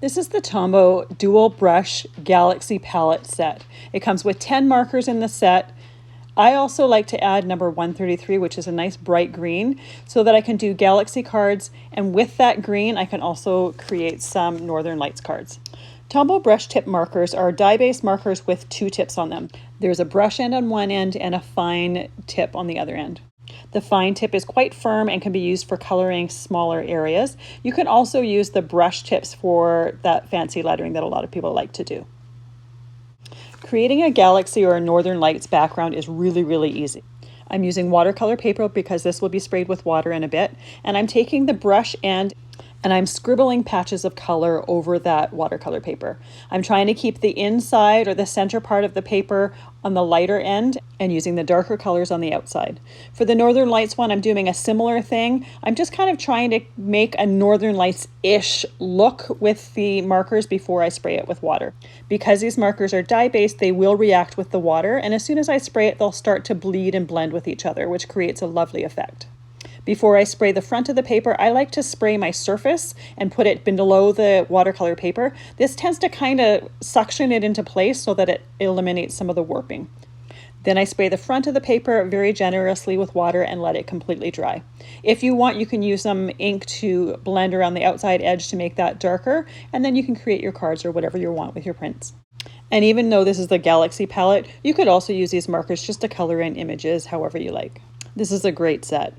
This is the Tombow Dual Brush Galaxy Palette Set. It comes with 10 markers in the set. I also like to add number 133, which is a nice bright green, so that I can do galaxy cards, and with that green I can also create some Northern Lights cards. Tombow brush tip markers are dye-based markers with 2 tips on them. There's a brush end on one end and a fine tip on the other end. The fine tip is quite firm and can be used for coloring smaller areas. You can also use the brush tips for that fancy lettering that a lot of people like to do. Creating a galaxy or a Northern Lights background is really easy. I'm using watercolor paper because this will be sprayed with water in a bit, and I'm taking the brush end and I'm scribbling patches of color over that watercolor paper. I'm trying to keep the inside or the center part of the paper on the lighter end and using the darker colors on the outside. For the Northern Lights one, I'm doing a similar thing. I'm just kind of trying to make a Northern Lights-ish look with the markers before I spray it with water. Because these markers are dye-based, they will react with the water, and as soon as I spray it, they'll start to bleed and blend with each other, which creates a lovely effect. Before I spray the front of the paper, I like to spray my surface and put it below the watercolor paper. This tends to kind of suction it into place so that it eliminates some of the warping. Then I spray the front of the paper very generously with water and let it completely dry. If you want, you can use some ink to blend around the outside edge to make that darker, and then you can create your cards or whatever you want with your prints. And even though this is the Galaxy palette, you could also use these markers just to color in images however you like. This is a great set.